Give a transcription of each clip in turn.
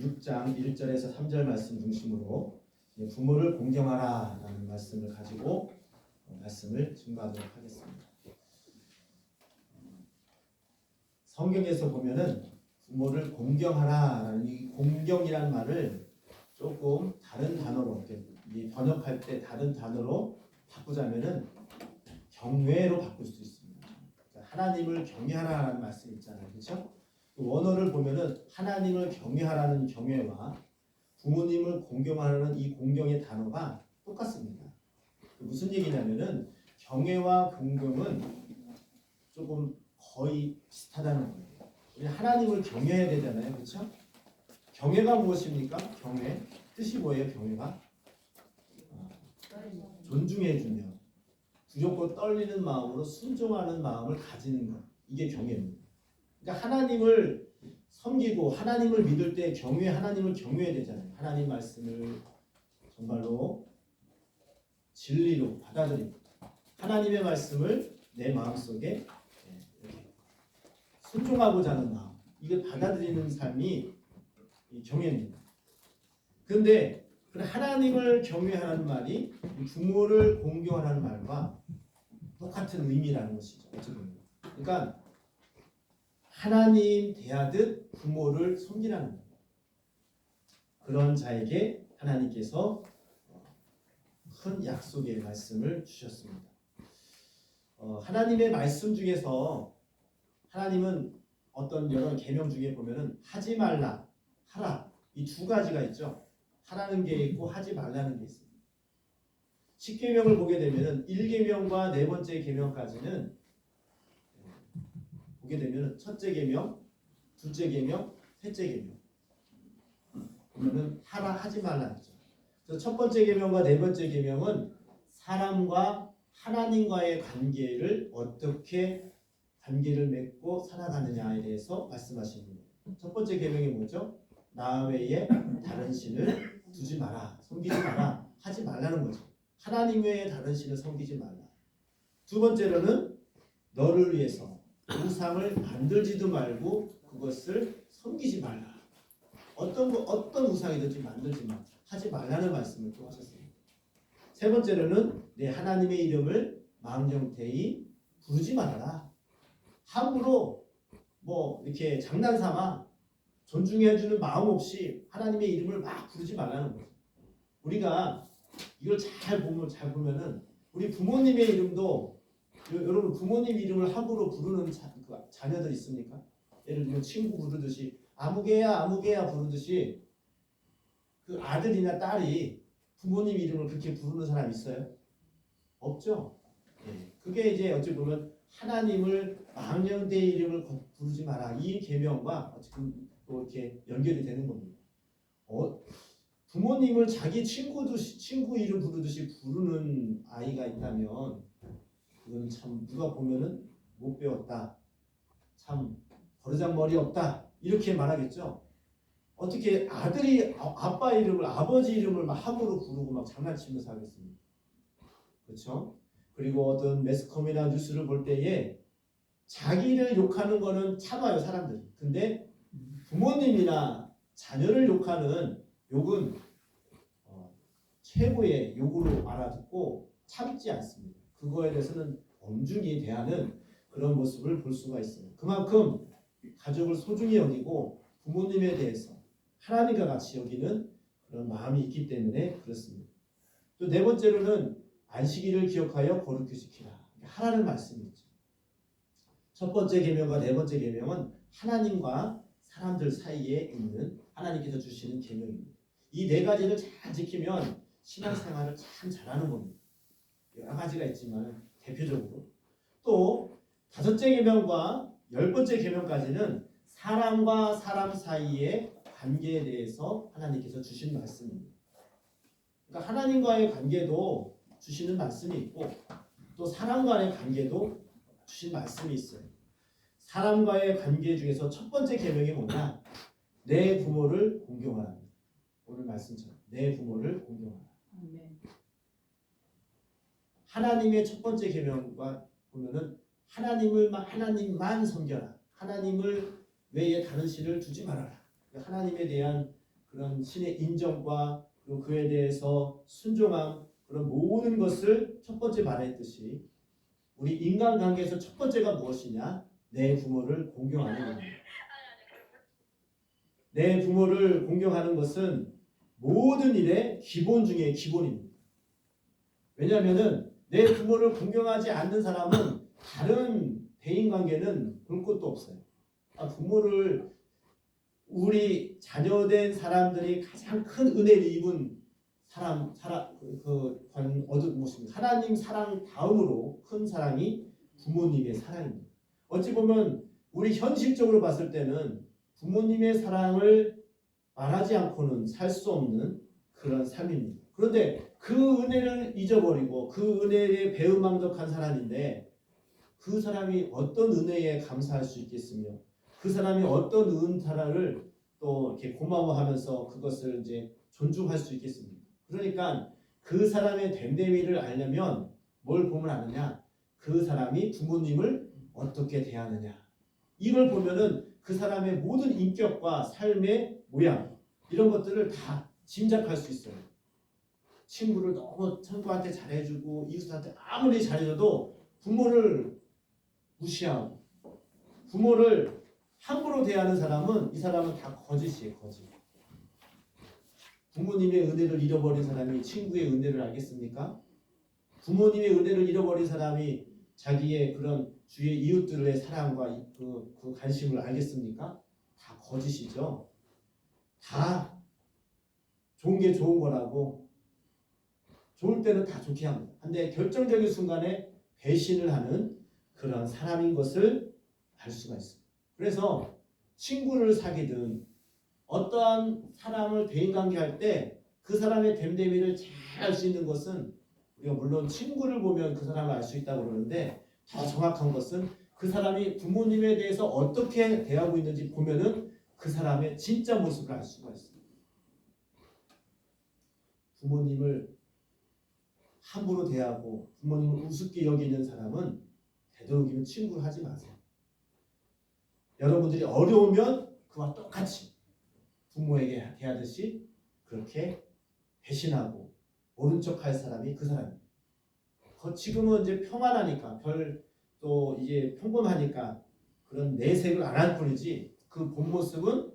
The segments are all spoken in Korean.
6장 1절에서 3절 말씀 중심으로 부모를 공경하라 라는 말씀을 가지고 말씀을 증거하도록 하겠습니다. 성경에서 보면은 부모를 공경하라 라는 이 공경이라는 말을 조금 다른 단어로 번역할 때 다른 단어로 바꾸자면은 경외로 바꿀 수 있습니다. 하나님을 경외하라는 말씀 있잖아요. 그렇죠? 원어를 보면은 하나님을 경외하라는 경외와 부모님을 공경하라는 이 공경의 단어가 똑같습니다. 무슨 얘기냐면은 경외와 공경은 조금 거의 비슷하다는 거예요. 우리 하나님을 경외해야 되잖아요. 그렇죠? 경외가 무엇입니까? 경외 뜻이 뭐예요? 경외가 존중해주며 두렵고 떨리는 마음으로 순종하는 마음을 가지는 것, 이게 경외입니다. 그러니까 하나님을 섬기고 하나님을 믿을 때 하나님을 경외해야 되잖아요. 하나님 말씀을 정말로 진리로 받아들이고 하나님의 말씀을 내 마음속에 이렇게 순종하고자 하는 마음, 이걸 받아들이는 삶이 경외입니다. 그런데 하나님을 경외하는 말이 부모를 공경하라는 말과 똑같은 의미라는 것이죠. 어떻게 보면. 그러니까 하나님 대하듯 부모를 섬기라는 거예요. 그런 자에게 하나님께서 큰 약속의 말씀을 주셨습니다. 하나님의 말씀 중에서 하나님은 어떤 여러 계명 중에 보면은 하지 말라, 하라, 이 두 가지가 있죠. 하라는 게 있고 하지 말라는 게 있습니다. 10계명을 보게 되면은 1계명과 네 번째 계명까지는 보게 되면은 첫째 계명, 둘째 계명, 셋째 계명 보면은 하라 하지 말라 하죠. 그래서 첫 번째 계명과 네 번째 계명은 사람과 하나님과의 관계를 어떻게 관계를 맺고 살아가느냐에 대해서 말씀하시는 거예요. 첫 번째 계명이 뭐죠? 나 외에 다른 신을 두지 마라, 섬기지 마라, 하지 말라는 거죠. 하나님 외에 다른 신을 섬기지 말라. 두 번째로는 너를 위해서 우상을 만들지도 말고 그것을 섬기지 말라. 어떤 우상이든지 만들지 마, 하지 말라는 말씀을 또 하셨습니다. 세 번째로는 내 하나님의 이름을 망령되이 부르지 말아라. 함부로 이렇게 장난삼아 존중해주는 마음 없이 하나님의 이름을 막 부르지 말라는 거죠. 우리가 이걸 잘 보면은 우리 부모님의 이름도 여러분 부모님 이름을 함부로 부르는 자녀들 있습니까? 예를 들면 친구 부르듯이 아무개야 부르듯이 그 아들이나 딸이 부모님 이름을 그렇게 부르는 사람 있어요? 없죠. 예. 그게 이제 어찌 보면 하나님을 망령되이 이름을 부르지 마라, 이 계명과 어쨌든 또 이렇게 연결이 되는 겁니다. 부모님을 자기 친구 이름 부르듯이 부르는 아이가 있다면 그건 참 누가 보면은 못 배웠다, 참 버르장머리 없다, 이렇게 말하겠죠. 어떻게 아들이 아빠 이름을, 아버지 이름을 막 함부로 부르고 막 장난치면서 하겠습니까? 그렇죠? 그리고 어떤 매스컴이나 뉴스를 볼 때에 자기를 욕하는 거는 참아요, 사람들이. 근데 부모님이나 자녀를 욕하는 욕은 최고의 욕으로 알아듣고 참지 않습니다. 그거에 대해서는 엄중히 대하는 그런 모습을 볼 수가 있어요. 그만큼 가족을 소중히 여기고 부모님에 대해서 하나님과 같이 여기는 그런 마음이 있기 때문에 그렇습니다. 또 네 번째로는 안식일을 기억하여 거룩히 지키라, 하라는 말씀이 있죠. 첫 번째 계명과 네 번째 계명은 하나님과 사람들 사이에 있는 하나님께서 주시는 계명입니다. 이 네 가지를 잘 지키면 신앙생활을 참 잘하는 겁니다. 여러 가지가 있지만 대표적으로 또 다섯째 계명과 열 번째 계명까지는 사람과 사람 사이의 관계에 대해서 하나님께서 주신 말씀입니다. 그러니까 하나님과의 관계도 주시는 말씀이 있고 또 사람과의 관계도 주신 말씀이 있어요. 사람과의 관계 중에서 첫 번째 계명이 뭐냐? 내 부모를 공경하라. 오늘 말씀처럼 내 부모를 공경하라. 하나님의 첫 번째 계명과 보면은 하나님만 섬겨라. 하나님을 외에 다른 신을 두지 말아라. 하나님에 대한 그런 신의 인정과 그리고 그에 대해서 순종함 그런 모든 것을 첫 번째 말했듯이 우리 인간관계에서 첫 번째가 무엇이냐? 내 부모를 공경하는 겁니다. 내 부모를 공경하는 것은 모든 일의 기본 중에 기본입니다. 왜냐하면 내 부모를 공경하지 않는 사람은 다른 대인관계는 볼 것도 없어요. 부모를 우리 자녀된 사람들이 가장 큰 은혜를 입은 하나님 사랑 다음으로 큰 사랑이 부모님의 사랑입니다. 어찌 보면 우리 현실적으로 봤을 때는 부모님의 사랑을 말하지 않고는 살 수 없는 그런 삶입니다. 그런데 그 은혜를 잊어버리고 그 은혜에 배은망덕한 사람인데 그 사람이 어떤 은혜에 감사할 수 있겠으며 그 사람이 어떤 은사를 또 이렇게 고마워하면서 그것을 이제 존중할 수 있겠습니까? 그러니까 그 사람의 됨됨이를 알려면 뭘 보면 아느냐? 그 사람이 부모님을 어떻게 대하느냐. 이걸 보면은 그 사람의 모든 인격과 삶의 모양 이런 것들을 다 짐작할 수 있어요. 친구를 너무 친구한테 잘해주고 이웃한테 아무리 잘해줘도 부모를 무시하고 부모를 함부로 대하는 사람은 이 사람은 다 거짓이에요. 거짓. 부모님의 은혜를 잃어버린 사람이 친구의 은혜를 알겠습니까? 부모님의 은혜를 잃어버린 사람이 자기의 그런 주위의 이웃들의 사랑과 그 관심을 알겠습니까? 다 거짓이죠. 다 좋은 게 좋은 거라고 좋을 때는 다 좋게 합니다. 근데 결정적인 순간에 배신을 하는 그런 사람인 것을 알 수가 있습니다. 그래서 친구를 사귀든 어떠한 사람을 대인관계할 때 그 사람의 됨됨이를 잘 알 수 있는 것은 우리가 물론 친구를 보면 그 사람을 알 수 있다고 그러는데 더 정확한 것은 그 사람이 부모님에 대해서 어떻게 대하고 있는지 보면은 그 사람의 진짜 모습을 알 수가 있습니다. 부모님을 함부로 대하고 부모님을 우습게 여기는 사람은 되도록이면 친구를 하지 마세요. 여러분들이 어려우면 그와 똑같이 부모에게 대하듯이 그렇게 배신하고 모른 척할 사람이 그 사람입니다. 지금은 이제 평안하니까 또 이제 평범하니까 그런 내색을 안 할 뿐이지 그 본 모습은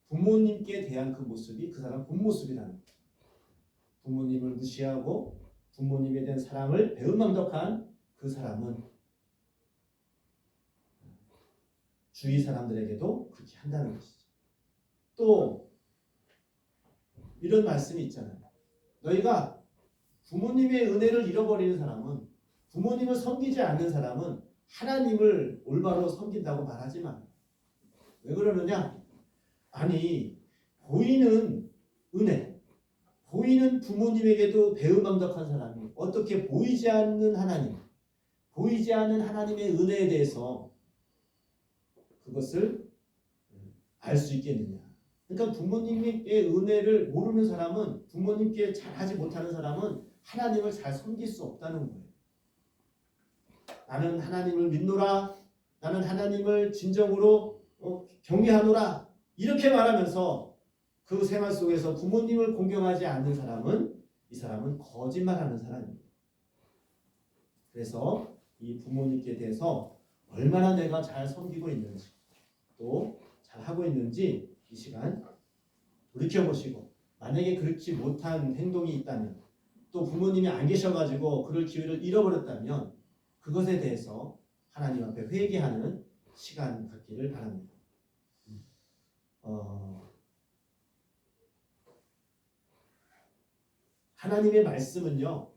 부모님께 대한 그 모습이 그 사람 본 모습이라는 거예요. 부모님을 무시하고 부모님에 대한 사랑을 배은망덕한 그 사람은 주위 사람들에게도 그렇게 한다는 것이죠. 또 이런 말씀이 있잖아요. 너희가 부모님의 은혜를 잃어버리는 사람은 부모님을 섬기지 않는 사람은 하나님을 올바로 섬긴다고 말하지 마. 왜 그러느냐? 아니 보이는 은혜 보이는 부모님에게도 배은망덕한 사람이 어떻게 보이지 않는 하나님 보이지 않는 하나님의 은혜에 대해서 그것을 알 수 있겠느냐. 그러니까 부모님의 은혜를 모르는 사람은 부모님께 잘하지 못하는 사람은 하나님을 잘 섬길 수 없다는 거예요. 나는 하나님을 믿노라. 나는 하나님을 진정으로 경외하노라. 이렇게 말하면서 그 생활 속에서 부모님을 공경하지 않는 사람은 이 사람은 거짓말하는 사람입니다. 그래서 이 부모님께 대해서 얼마나 내가 잘 섬기고 있는지 또 잘하고 있는지 이 시간 돌이켜보시고 만약에 그렇지 못한 행동이 있다면 또 부모님이 안 계셔가지고 그럴 기회를 잃어버렸다면 그것에 대해서 하나님 앞에 회개하는 시간 갖기를 바랍니다. 하나님의 말씀은요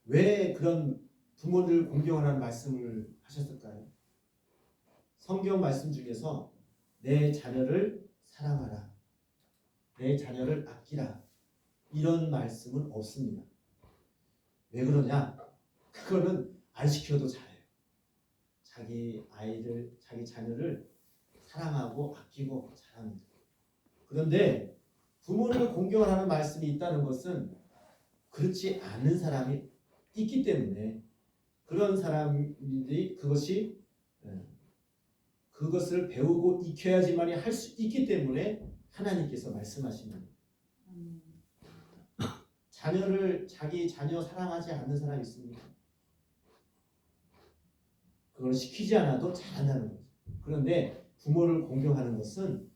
왜 그런 부모를 공경하라는 말씀을 하셨을까요? 성경 말씀 중에서 내 자녀를 사랑하라, 내 자녀를 아끼라 이런 말씀은 없습니다. 왜 그러냐? 그거는 안 시켜도 잘해요. 자기 아이를, 자기 자녀를 사랑하고 아끼고 잘합니다. 그런데 부모를 공경하라는 말씀이 있다는 것은 그렇지 않은 사람이 있기 때문에 그런 사람들이 그것을 배우고 익혀야지만이 할 수 있기 때문에 하나님께서 말씀하시는 자기 자녀 사랑하지 않는 사람 있습니까? 그걸 시키지 않아도 잘한다는 거죠. 그런데 부모를 공경하는 것은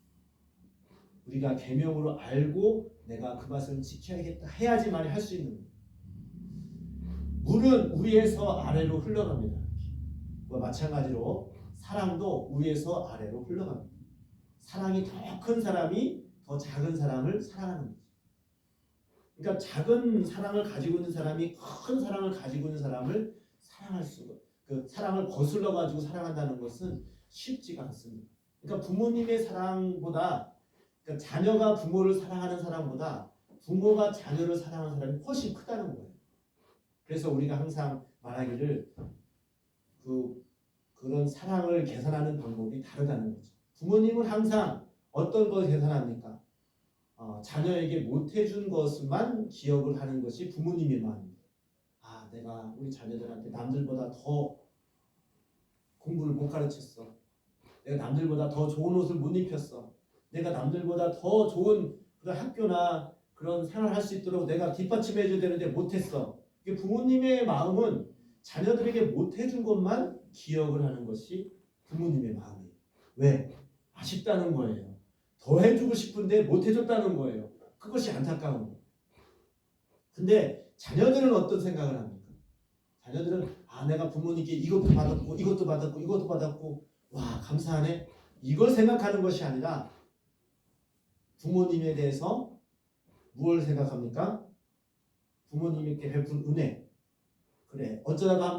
우리가 계명으로 알고 내가 그 맛을 지켜야겠다 해야지만 할 수 있는 거예요. 물은 위에서 아래로 흘러갑니다. 그와 마찬가지로 사랑도 위에서 아래로 흘러갑니다. 사랑이 더 큰 사람이 더 작은 사람을 사랑하는 거죠. 그러니까 작은 사랑을 가지고 있는 사람이 큰 사랑을 가지고 있는 사람을 사랑할 수가, 그 사랑을 거슬러 가지고 사랑한다는 것은 쉽지가 않습니다. 그러니까 부모님의 사랑보다, 그러니까 자녀가 부모를 사랑하는 사람보다 부모가 자녀를 사랑하는 사람이 훨씬 크다는 거예요. 그래서 우리가 항상 말하기를 그런 사랑을 계산하는 방법이 다르다는 거죠. 부모님은 항상 어떤 걸 계산합니까? 자녀에게 못해준 것만 기억을 하는 것이 부모님의 마음입니다. 내가 우리 자녀들한테 남들보다 더 공부를 못 가르쳤어. 내가 남들보다 더 좋은 옷을 못 입혔어. 내가 남들보다 더 좋은 그런 학교나 그런 생활을 할 수 있도록 내가 뒷받침해줘야 되는데 못했어. 부모님의 마음은 자녀들에게 못해준 것만 기억을 하는 것이 부모님의 마음이에요. 왜? 아쉽다는 거예요. 더 해주고 싶은데 못해줬다는 거예요. 그것이 안타까운 거예요. 근데 자녀들은 어떤 생각을 합니까? 자녀들은 내가 부모님께 이것도 받았고 이것도 받았고 이것도 받았고 와 감사하네. 이걸 생각하는 것이 아니라 부모님에 대해서 무엇을 생각합니까? 부모님께 베푼 은혜. 그래 어쩌다가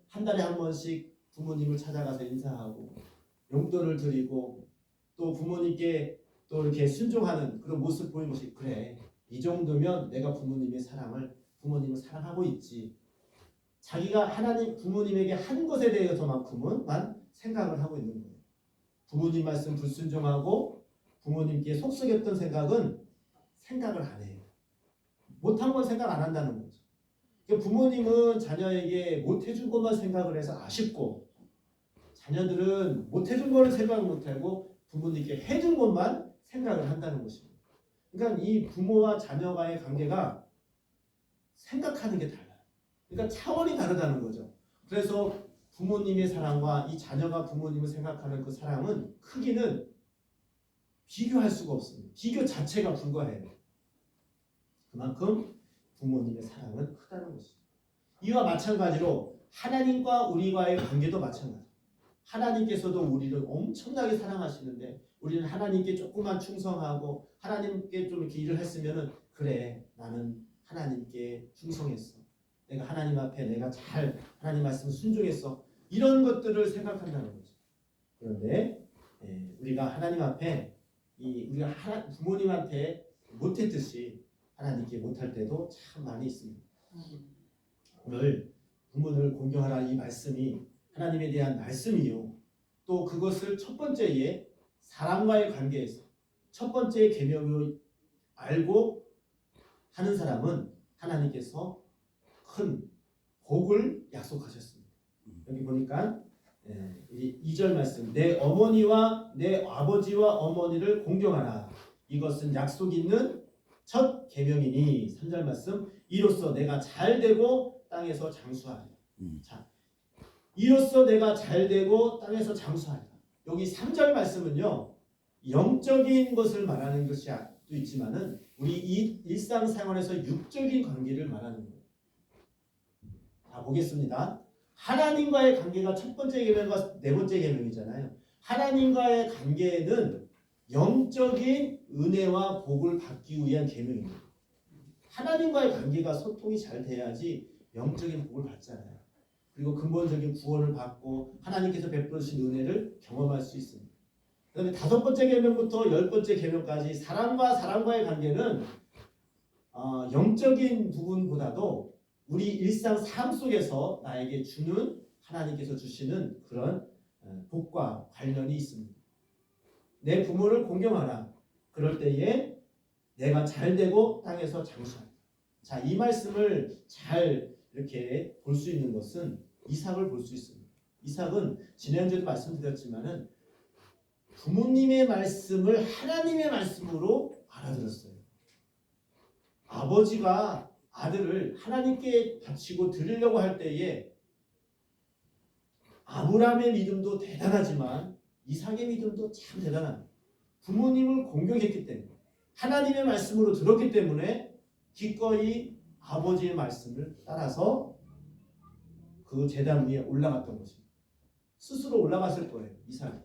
한 달에 한 번씩 부모님을 찾아가서 인사하고 용돈을 드리고 또 부모님께 또 이렇게 순종하는 그런 모습 보이는 것이 그래 이 정도면 내가 부모님을 사랑하고 있지. 자기가 하나님 부모님에게 한 것에 대해서만큼만 생각을 하고 있는 거예요. 부모님 말씀 불순종하고 부모님께 속썩였던 생각은 생각을 안 해요. 못한 건 생각 안 한다는 거죠. 그러니까 부모님은 자녀에게 못해준 것만 생각을 해서 아쉽고 자녀들은 못해준 거를 생각을 못하고 부모님께 해준 것만 생각을 한다는 것입니다. 그러니까 이 부모와 자녀와의 관계가 생각하는 게 달라요. 그러니까 차원이 다르다는 거죠. 그래서 부모님의 사랑과 이 자녀가 부모님을 생각하는 그 사랑은 크기는 비교할 수가 없습니다. 비교 자체가 불가해요. 그만큼 부모님의 사랑은 크다는 것이죠. 이와 마찬가지로 하나님과 우리와의 관계도 마찬가지예요. 하나님께서도 우리를 엄청나게 사랑하시는데 우리는 하나님께 조금만 충성하고 하나님께 좀 이렇게 일을 했으면은 그래 나는 하나님께 충성했어. 내가 하나님 앞에 내가 잘 하나님 말씀을 순종했어. 이런 것들을 생각한다는 거죠. 그런데 우리가 하나님 앞에 우리가 부모님한테 못했듯이 하나님께 못할 때도 참 많이 있습니다. 오늘 부모를 공경하라 이 말씀이 하나님에 대한 말씀이요. 또 그것을 첫 번째에 사람과의 관계에서 첫 번째 계명으로 알고 하는 사람은 하나님께서 큰 복을 약속하셨습니다. 여기 보니까 2절 말씀 내 어머니와 내 아버지와 어머니를 공경하라. 이것은 약속 있는 첫 계명이니 3절 말씀 이로써 내가 잘되고 땅에서 장수하리라. 자, 이로써 내가 잘되고 땅에서 장수하리라. 여기 3절 말씀은요. 영적인 것을 말하는 것이 또 있지만은 우리 이 일상생활에서 육적인 관계를 말하는 거예요. 자, 보겠습니다. 하나님과의 관계가 첫 번째 계명과 네 번째 계명이잖아요. 하나님과의 관계는 영적인 은혜와 복을 받기 위한 계명입니다. 하나님과의 관계가 소통이 잘 돼야지 영적인 복을 받잖아요. 그리고 근본적인 구원을 받고 하나님께서 베푸신 은혜를 경험할 수 있습니다. 그다음에 5번째 계명부터 10번째 계명까지 사람과의 관계는 영적인 부분보다도 우리 일상 삶 속에서 나에게 주는 하나님께서 주시는 그런 복과 관련이 있습니다. 내 부모를 공경하라. 그럴 때에 내가 잘되고 땅에서 장수하라. 자, 이 말씀을 잘 이렇게 볼 수 있는 것은 이삭을 볼 수 있습니다. 이삭은 지난주에도 말씀드렸지만은 부모님의 말씀을 하나님의 말씀으로 알아들었어요. 아버지가 아들을 하나님께 바치고 드리려고 할 때에 아브라함의 믿음도 대단하지만 이삭의 믿음도 참 대단합니다. 부모님을 공경했기 때문에 하나님의 말씀으로 들었기 때문에 기꺼이 아버지의 말씀을 따라서 그 제단 위에 올라갔던 것입니다. 스스로 올라갔을 거예요. 이삭이.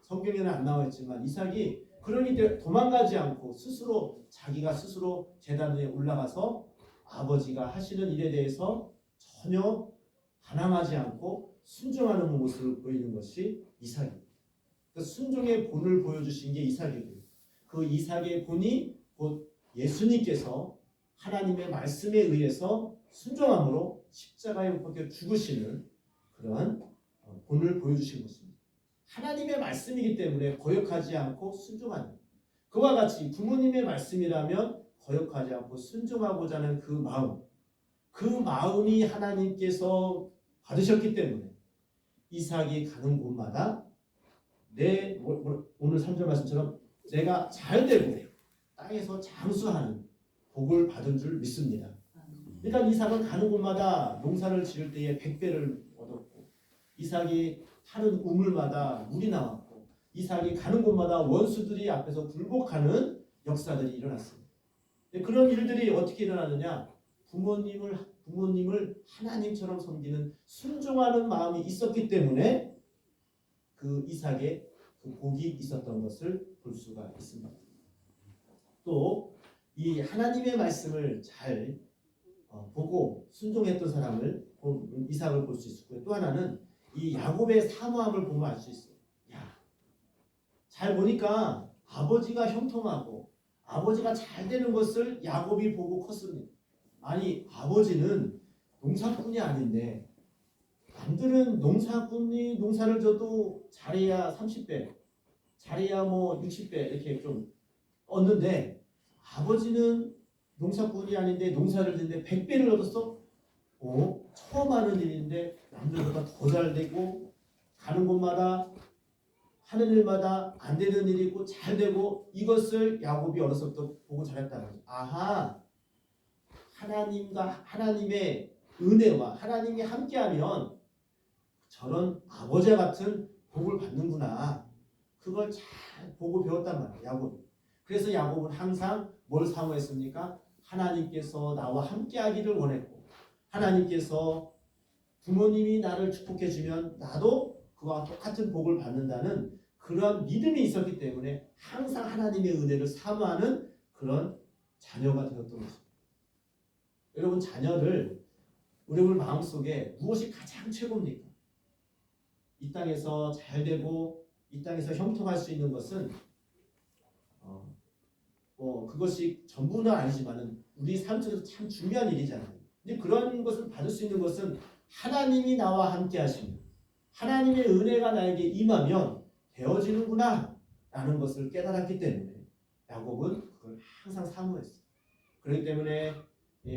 성경에는 안 나와 있지만 이삭이 그러니 도망가지 않고 스스로 자기가 스스로 제단 위에 올라가서 아버지가 하시는 일에 대해서 전혀 반항하지 않고 순종하는 모습을 보이는 것이 이삭입니다. 그 순종의 본을 보여주신 게 이삭이고요. 그 이삭의 본이 곧 예수님께서 하나님의 말씀에 의해서 순종함으로 십자가에 못 박혀 죽으시는 그러한 본을 보여주신 것입니다. 하나님의 말씀이기 때문에 거역하지 않고 순종하는, 그와 같이 부모님의 말씀이라면 거역하지 않고 순종하고자 하는 그 마음, 그 마음이 하나님께서 받으셨기 때문에 이삭이 가는 곳마다 오늘 3절 말씀처럼 내가 잘되고 땅에서 장수하는 복을 받은 줄 믿습니다. 그러니까 이삭은 가는 곳마다 농사를 지을 때에 100배를 얻었고, 이삭이 하는 우물마다 물이 나왔고, 이삭이 가는 곳마다 원수들이 앞에서 굴복하는 역사들이 일어났습니다. 그런 일들이 어떻게 일어나느냐? 부모님을 하나님처럼 섬기는 순종하는 마음이 있었기 때문에 그 이삭의 그 복이 있었던 것을 볼 수가 있습니다. 또 이 하나님의 말씀을 잘 보고 순종했던 사람을 이삭을 볼 수 있었고요. 또 하나는 이 야곱의 사모함을 보면 알 수 있어요. 잘 보니까 아버지가 형통하고 아버지가 잘 되는 것을 야곱이 보고 컸습니다. 아니, 아버지는 농사꾼이 아닌데 남들은 농사꾼이 농사를 져도 잘해야 30배, 잘해야 뭐 60배 이렇게 좀 얻는데 아버지는 농사꾼이 아닌데 농사를 짓는데 100배를 얻었어? 처음 하는 일인데 남들보다 더 잘 되고 가는 곳마다 하는 일마다 안 되는 일이 있고 잘 되고, 이것을 야곱이 어렸을 때부터 보고 자랐다는 거죠. 아하, 하나님과 하나님의 은혜와 하나님이 함께하면 저런 아버지 같은 복을 받는구나. 그걸 잘 보고 배웠단 말이에요, 야곱이. 그래서 야곱은 항상 뭘 사모했습니까? 하나님께서 나와 함께하기를 원했고, 하나님께서 부모님이 나를 축복해 주면 나도 그와 똑같은 복을 받는다는 그런 믿음이 있었기 때문에 항상 하나님의 은혜를 사모하는 그런 자녀가 되었던 것입니다. 여러분, 자녀를 우리 마음속에 무엇이 가장 최고입니까? 이 땅에서 잘 되고 이 땅에서 형통할 수 있는 것은 그것이 전부는 아니지만은 우리 삶 속에서 참 중요한 일이잖아요. 근데 그런 것을 받을 수 있는 것은 하나님이 나와 함께 하시는, 하나님의 은혜가 나에게 임하면 되어지는구나 라는 것을 깨달았기 때문에 야곱은 그걸 항상 사모했어요. 그렇기 때문에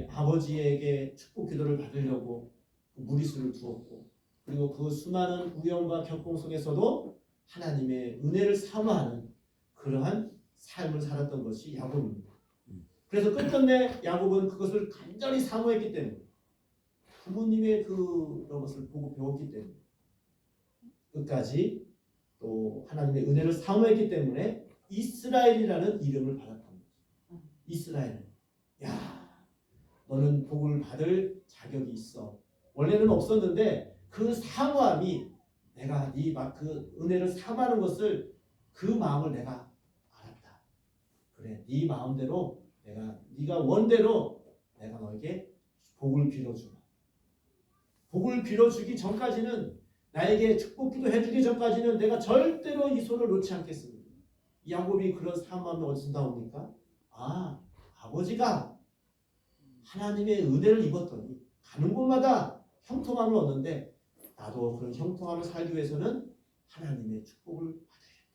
아버지에게 축복 기도를 받으려고 그 무리수를 두었고, 그리고 그 수많은 우연과 격공 속에서도 하나님의 은혜를 사모하는 그러한 삶을 살았던 것이 야곱입니다. 그래서 끝끝내 야곱은 그것을 간절히 사모했기 때문에, 부모님의 그런 것을 보고 배웠기 때문에, 끝까지 또 하나님의 은혜를 사모했기 때문에 이스라엘이라는 이름을 받았던 거죠. 이스라엘. 너는 복을 받을 자격이 있어. 원래는 없었는데 그 사모함이, 내가 그 은혜를 사모하는 것을, 그 마음을 내가 알았다. 그래, 네 마음대로 네가 원대로 내가 너에게 복을 빌어주마. 복을 빌어주기 전까지는, 나에게 축복기도 해주기 전까지는 내가 절대로 이 손을 놓지 않겠습니다. 야곱이 그런 사모함이 어디서 나옵니까? 아버지가 하나님의 은혜를 입었더니 가는 곳마다 형통함을 얻는데, 나도 그런 형통함을 살기 위해서는 하나님의 축복을 받아야겠다.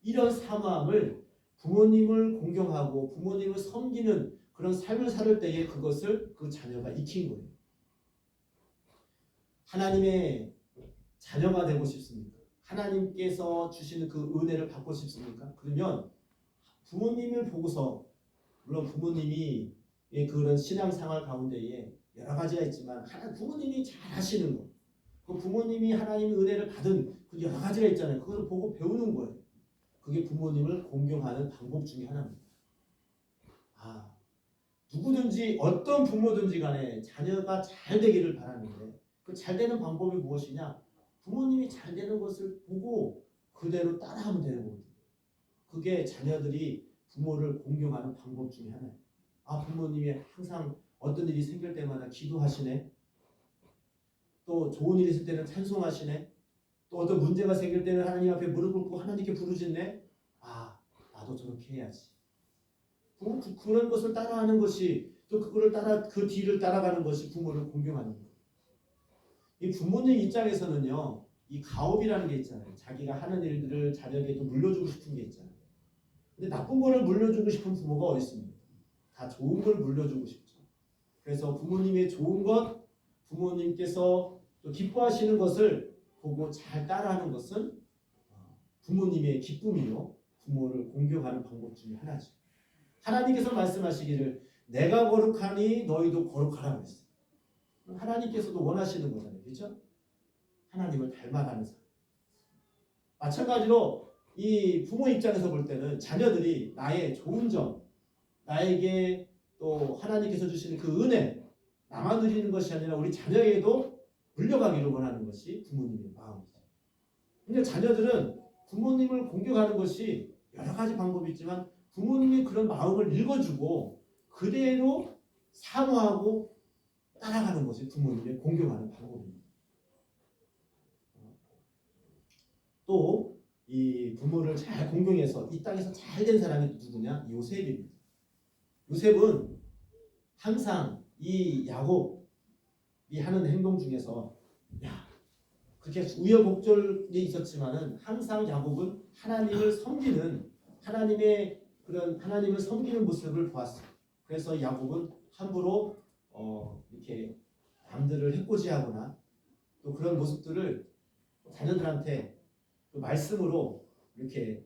이런 사모함을, 부모님을 공경하고 부모님을 섬기는 그런 삶을 살 때에 그것을 그 자녀가 익힌 거예요. 하나님의 자녀가 되고 싶습니까? 하나님께서 주시는 그 은혜를 받고 싶습니까? 그러면 부모님을 보고서, 물론 부모님이 그런 신앙생활 가운데에 여러 가지가 있지만 부모님이 잘 하시는 것, 그 부모님이 하나님의 은혜를 받은 그 여러 가지가 있잖아요. 그걸 보고 배우는 거예요. 그게 부모님을 공경하는 방법 중에 하나입니다. 누구든지 어떤 부모든지 간에 자녀가 잘 되기를 바라는데 그 잘 되는 방법이 무엇이냐? 부모님이 잘 되는 것을 보고 그대로 따라하면 되는 거거든요. 그게 자녀들이 부모를 공경하는 방법 중에 하나예요. 부모님이 항상 어떤 일이 생길 때마다 기도하시네. 또 좋은 일이 있을 때는 찬송하시네. 또 어떤 문제가 생길 때는 하나님 앞에 무릎 꿇고 하나님께 부르짖네. 나도 저렇게 해야지. 그런 것을 따라하는 것이, 또 그거를 따라 그 뒤를 따라가는 것이 부모를 공경하는 거예요. 이 부모님 입장에서는요, 이 가업이라는 게 있잖아요. 자기가 하는 일들을 자녀에게 또 물려주고 싶은 게 있잖아요. 근데 나쁜 거를 물려주고 싶은 부모가 어디 있습니까? 다 좋은 걸 물려주고 싶죠. 그래서 부모님의 좋은 것, 부모님께서 또 기뻐하시는 것을 보고 잘 따라하는 것은 부모님의 기쁨이요, 부모를 공경하는 방법 중에 하나죠. 하나님께서 말씀하시기를 내가 거룩하니 너희도 거룩하라고 했어요. 하나님께서도 원하시는 거잖아요. 그렇죠? 하나님을 닮아가는 삶. 마찬가지로 이 부모 입장에서 볼 때는 자녀들이 나의 좋은 점, 나에게 또 하나님께서 주시는 그 은혜, 나만 누리는 것이 아니라 우리 자녀에게도 물려가기를 원하는 것이 부모님의 마음이죠. 근데 자녀들은 부모님을 공경하는 것이 여러 가지 방법이 있지만 부모님의 그런 마음을 읽어주고 그대로 사모하고 따라가는 것이 부모님의 공경하는 방법입니다. 또 이 부모를 잘 공경해서 이 땅에서 잘 된 사람이 누구냐? 요셉입니다. 요셉은 항상 이 야곱이 하는 행동 중에서 그렇게 우여곡절이 있었지만은 항상 야곱은 하나님을 섬기는 하나님을 섬기는 모습을 보았어요. 그래서 야곱은 함부로 이렇게 남들을 해코지하거나 또 그런 모습들을 자녀들한테 그 말씀으로 이렇게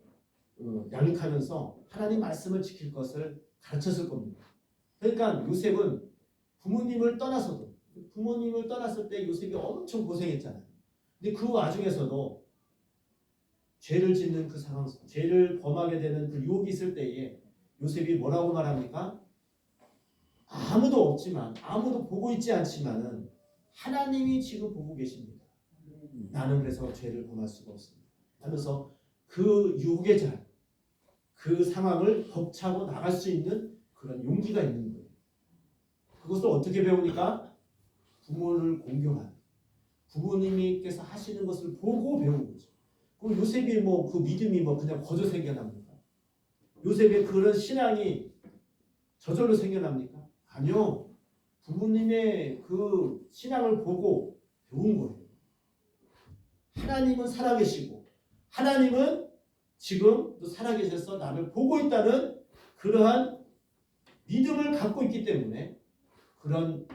양육하면서 하나님 말씀을 지킬 것을 가르쳤을 겁니다. 그러니까 요셉은 부모님을 떠났을 때 요셉이 엄청 고생했잖아요. 근데 그 와중에서도 죄를 짓는 그 상황, 죄를 범하게 되는 그 유혹이 있을 때에 요셉이 뭐라고 말합니까? 아무도 없지만, 아무도 보고 있지 않지만은 하나님이 지금 보고 계십니다. 나는 그래서 죄를 범할 수가 없습니다. 하면서 그 유혹의 자, 그 상황을 벅차고 나갈 수 있는 그런 용기가 있는 거예요. 그것을 어떻게 배웁니까? 부모를 공경하는, 부모님께서 하시는 것을 보고 배우는 거죠. 그럼 요셉이 그 믿음이 그냥 거저 생겨납니까? 요셉의 그런 신앙이 저절로 생겨납니까? 아니요. 부모님의 그 신앙을 보고 배운 거예요. 하나님은 살아계시고 하나님은 지금 또 살아계셔서 나를 보고 있다는 그러한 믿음을 갖고 있기 때문에 그런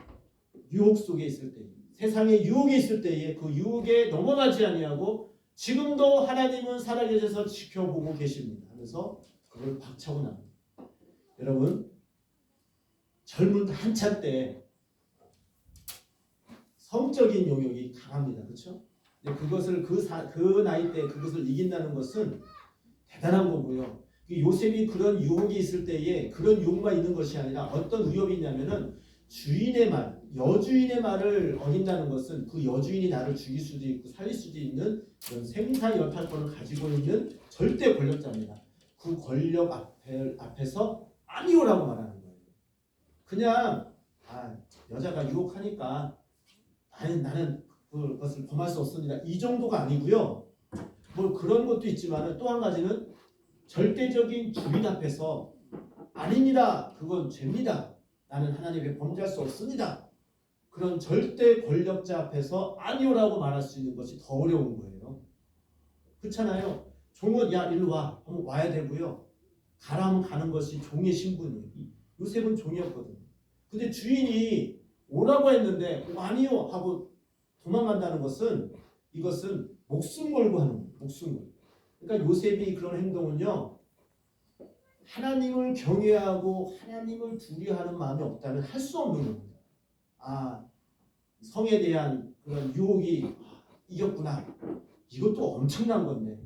유혹 속에 있을 때, 세상에 유혹이 있을 때에 그 유혹에 넘어가지 아니하고 지금도 하나님은 살아계셔서 지켜보고 계십니다 하면서 그걸 박차고 납니다. 여러분, 젊은 한참 때 성적인 영역이 강합니다. 그렇죠? 근데 그것을 그 나이 때 그것을 이긴다는 것은 대단한 거고요. 요셉이 그런 유혹이 있을 때에 그런 유혹만 있는 것이 아니라 어떤 위협이 있냐면은 주인의 말, 여주인의 말을 어긴다는 것은 그 여주인이 나를 죽일 수도 있고 살릴 수도 있는 그런 생사 여탈권을 가지고 있는 절대 권력자입니다. 그 권력 앞에서 아니오라고 말하는 거예요. 그냥 여자가 유혹하니까 나는 그것을 범할 수 없습니다. 이 정도가 아니고요. 그런 것도 있지만 또 한 가지는 절대적인 주인 앞에서 아닙니다. 그건 죄입니다. 나는 하나님께 범죄할 수 없습니다. 그런 절대 권력자 앞에서 아니오라고 말할 수 있는 것이 더 어려운 거예요. 그렇잖아요. 종은 일로 와 하면 와야 되고요. 가라 하면 가는 것이 종의 신분이에요. 요셉은 종이었거든요. 근데 주인이 오라고 했는데 아니요 하고 도망간다는 것은 이것은 목숨 걸고 하는 거예요. 목숨을. 그러니까 요셉이 그런 행동은요, 하나님을 경외하고 하나님을 두려워하는 마음이 없다면 할 수 없는 겁니다. 아, 성에 대한 그런 유혹이 이겼구나. 이것도 엄청난 건데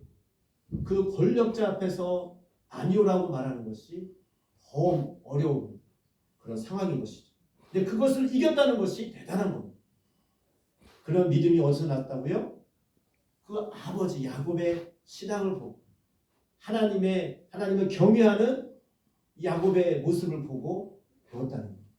그 권력자 앞에서 아니오라고 말하는 것이 더 어려운 그런 상황인 것이죠. 근데 그것을 이겼다는 것이 대단한 겁니다. 그런 믿음이 어디서 났다고요? 그 아버지 야곱의 신앙을 보고 하나님을 경외하는 야곱의 모습을 보고 배웠다는 겁니다.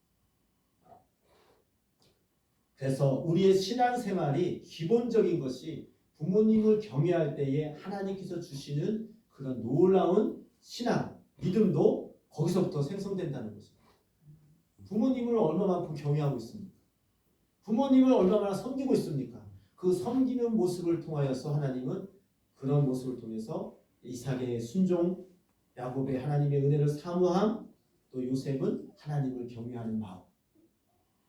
그래서 우리의 신앙생활이 기본적인 것이 부모님을 경외할 때에 하나님께서 주시는 그런 놀라운 신앙, 믿음도 거기서부터 생성된다는 것입니다. 부모님을 얼마만큼 경외하고 있습니까? 부모님을 얼마나 섬기고 있습니까? 그 섬기는 모습을 통하여서 하나님은 그런 모습을 통해서 이삭의 순종, 야곱의 하나님의 은혜를 사모함, 또 요셉은 하나님을 경외하는 마음,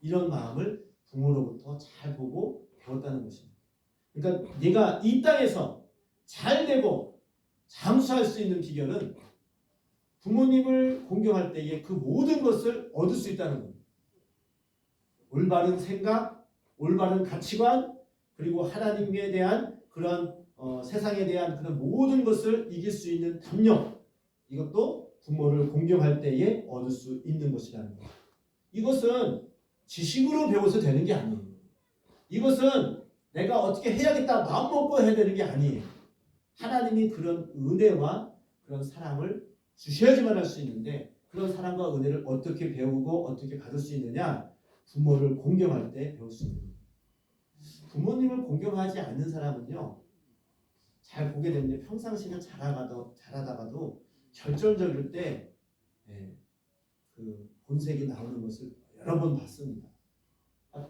이런 마음을 부모로부터 잘 보고 배웠다는 것입니다. 그러니까 네가 이 땅에서 잘 되고 장수할 수 있는 비결은 부모님을 공경할 때에 그 모든 것을 얻을 수 있다는 겁니다. 올바른 생각, 올바른 가치관, 그리고 하나님에 대한 그런 세상에 대한 그런 모든 것을 이길 수 있는 담력, 이것도 부모를 공경할 때에 얻을 수 있는 것이라는 거예요. 이것은 지식으로 배워서 되는 게 아니에요. 이것은 내가 어떻게 해야겠다 마음 먹고 해야 되는 게 아니에요. 하나님이 그런 은혜와 그런 사랑을 주셔야지만 할 수 있는데, 그런 사랑과 은혜를 어떻게 배우고 어떻게 받을 수 있느냐? 부모를 공경할 때 배울 수 있는 거예요. 부모님을 공경하지 않는 사람은요, 잘 보게 되는데 평상시는 잘하다가도 결정적일 때 그 본색이 나오는 것을 여러 번 봤습니다.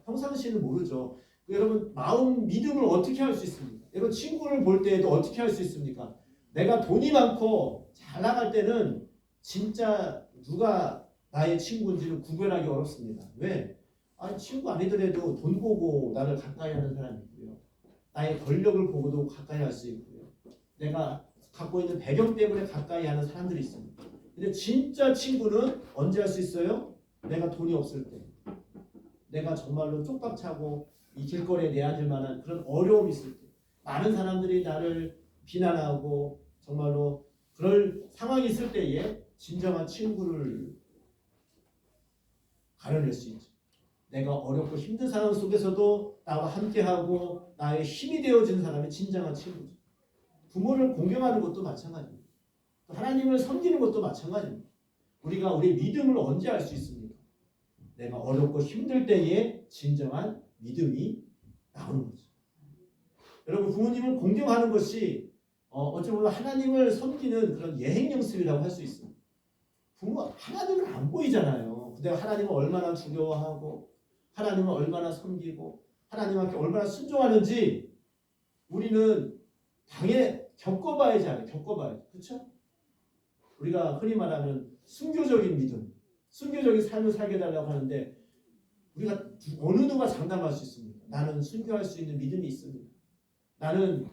평상시는 모르죠. 여러분 마음 믿음을 어떻게 할 수 있습니까? 여러분 친구를 볼 때에도 어떻게 할 수 있습니까? 내가 돈이 많고 잘 나갈 때는 진짜 누가 나의 친구인지는 구별하기 어렵습니다. 왜? 아니 친구 아니더라도 돈 보고 나를 가까이 하는 사람이 있고요. 나의 권력을 보고도 가까이 할 수 있고요. 내가 갖고 있는 배경 때문에 가까이 하는 사람들이 있습니다. 근데 진짜 친구는 언제 할 수 있어요? 내가 돈이 없을 때. 내가 정말로 쪽박 차고 이 길거리에 내앉을 만한 그런 어려움이 있을 때. 많은 사람들이 나를 비난하고 정말로 그럴 상황이 있을 때에 진정한 친구를 가려낼 수 있죠. 내가 어렵고 힘든 상황 속에서도 나와 함께하고 나의 힘이 되어진 사람이 진정한 친구죠. 부모를 공경하는 것도 마찬가지입니다. 하나님을 섬기는 것도 마찬가지입니다. 우리가 우리의 믿음을 언제 알 수 있습니까? 내가 어렵고 힘들 때에 진정한 믿음이 나오는 거죠. 여러분 부모님을 공경하는 것이 어쩌면 하나님을 섬기는 그런 예행 연습이라고 할 수 있습니다. 부모 하나님을 안 보이잖아요. 근데 하나님을 얼마나 두려워하고 하나님을 얼마나 섬기고 하나님께 얼마나 순종하는지 우리는 당연히 겪어봐야지 않아요. 겪어봐야지. 그렇죠? 우리가 흔히 말하면 순교적인 믿음, 순교적인 삶을 살게 해달라고 하는데 우리가 어느 누가 장담할 수 있습니까? 나는 순교할 수 있는 믿음이 있습니다. 나는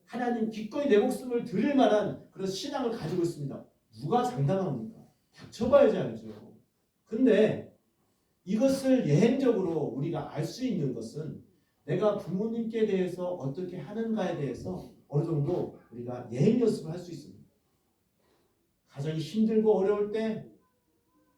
하나님 기꺼이 내 목숨을 드릴 만한 그런 신앙을 가지고 있습니다. 누가 장담합니까? 닥쳐봐야지 알죠. 근데 이것을 예행적으로 우리가 알 수 있는 것은 내가 부모님께 대해서 어떻게 하는가에 대해서 어느 정도 우리가 예행 연습을 할 수 있습니다. 가정이 힘들고 어려울 때,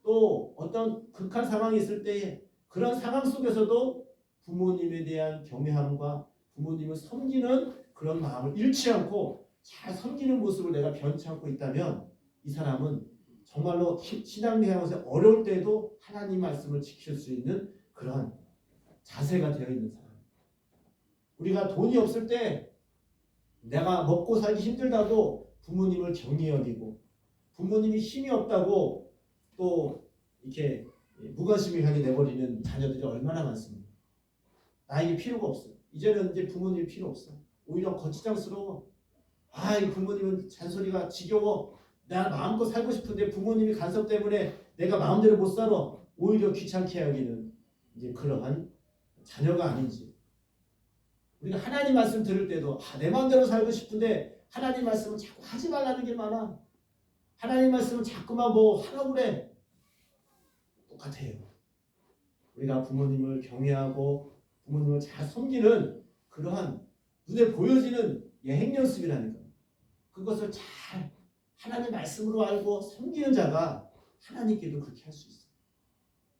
또 어떤 극한 상황이 있을 때 그런 상황 속에서도 부모님에 대한 경외함과 부모님을 섬기는 그런 마음을 잃지 않고 잘 섬기는 모습을 내가 변치 않고 있다면 이 사람은 정말로 신앙생활에서 어려울 때도 하나님 말씀을 지킬 수 있는 그런 자세가 되어 있는 사람. 우리가 돈이 없을 때 내가 먹고 살기 힘들다고 부모님을 경히 여기고 부모님이 힘이 없다고 또 이렇게 무관심하게 내버리는 자녀들이 얼마나 많습니까? 나에게 필요가 없어. 이제는 이제 부모님이 필요 없어. 오히려 거치장스러워. 이 부모님은 잔소리가 지겨워. 내가 마음껏 살고 싶은데 부모님이 간섭 때문에 내가 마음대로 못 살아. 오히려 귀찮게 여기는 이제 그러한 자녀가 아닌지. 우리가 하나님 말씀 들을 때도 내 마음대로 살고 싶은데 하나님 말씀은 자꾸 하지 말라는 게 많아. 하나님 말씀은 자꾸만 뭐 하라고 그래. 똑같아요. 우리가 부모님을 경외하고 부모님을 잘 섬기는 그러한 눈에 보여지는 행연습이라니까. 그것을 잘 하나님 말씀으로 알고 섬기는 자가 하나님께도 그렇게 할 수 있어요.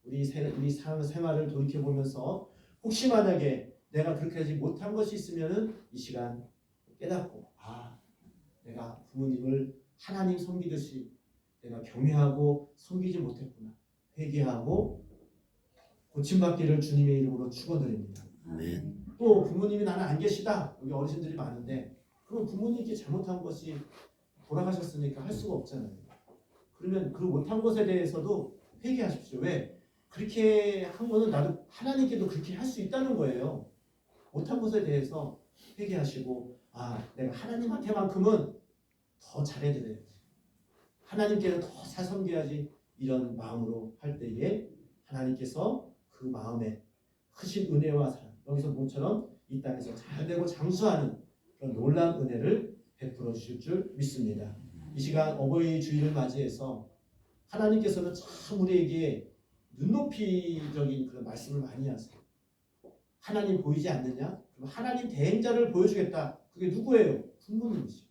우리 삶 생활을 돌이켜 보면서 혹시 만약에 내가 그렇게 하지 못한 것이 있으면은 이 시간 깨닫고 내가 부모님을 하나님 섬기듯이 내가 경외하고 섬기지 못했구나. 회개하고 고침받기를 주님의 이름으로 축원드립니다. 아멘. 또 부모님이 나는 안 계시다. 여기 어르신들이 많은데 그럼 부모님께 잘못한 것이 돌아가셨으니까 할 수가 없잖아요. 그러면 그 못한 것에 대해서도 회개하십시오. 왜? 그렇게 한 거는 나도 하나님께도 그렇게 할 수 있다는 거예요. 못한 것에 대해서 회개하시고 내가 하나님한테만큼은 더 잘해드려야지. 하나님께는 더 잘 섬겨야지. 이런 마음으로 할 때에 하나님께서 그 마음에 크신 은혜와 사랑, 여기서 모처럼 이 땅에서 잘되고 장수하는 그런 놀라운 은혜를 베풀어 주실 줄 믿습니다. 이 시간 어버이 주일을 맞이해서 하나님께서는 참 우리에게 눈높이적인 그런 말씀을 많이 하세요. 하나님 보이지 않느냐? 그럼 하나님 대행자를 보여주겠다. 그게 누구예요? 부모님이죠.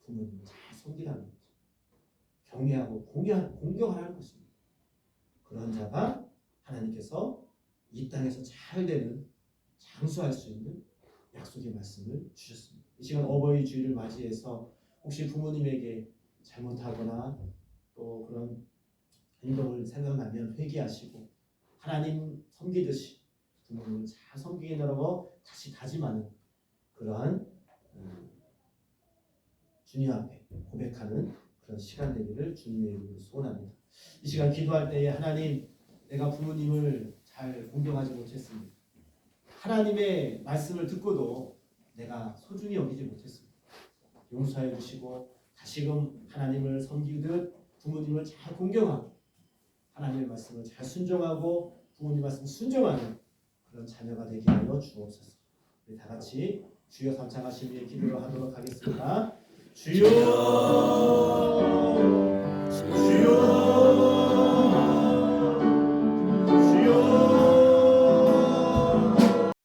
부모님을 잘 섬기라는 거죠. 경외하고 공경하라는 것입니다. 그런 자가 하나님께서 이 땅에서 잘 되는 장수할 수 있는 약속의 말씀을 주셨습니다. 이 시간 어버이 주일을 맞이해서 혹시 부모님에게 잘못하거나 또 그런 행동을 생각나면 회개하시고 하나님 섬기듯이 부모님을 잘 섬기겠다고 다시 다짐하는 그러한 주님 앞에 고백하는 그런 시간 되기를 주님의 이름으로 소원합니다. 이 시간 기도할 때에 하나님, 내가 부모님을 잘 공경하지 못했습니다. 하나님의 말씀을 듣고도 내가 소중히 여기지 못했습니다. 용서해 주시고 다시금 하나님을 섬기듯 부모님을 잘 공경하고 하나님의 말씀을 잘 순종하고 부모님 말씀 순종하는 그런 자녀가 되게 하여 주옵소서. 우리 다 같이 주여 삼창하시며 기도를 하도록 하겠습니다. 주여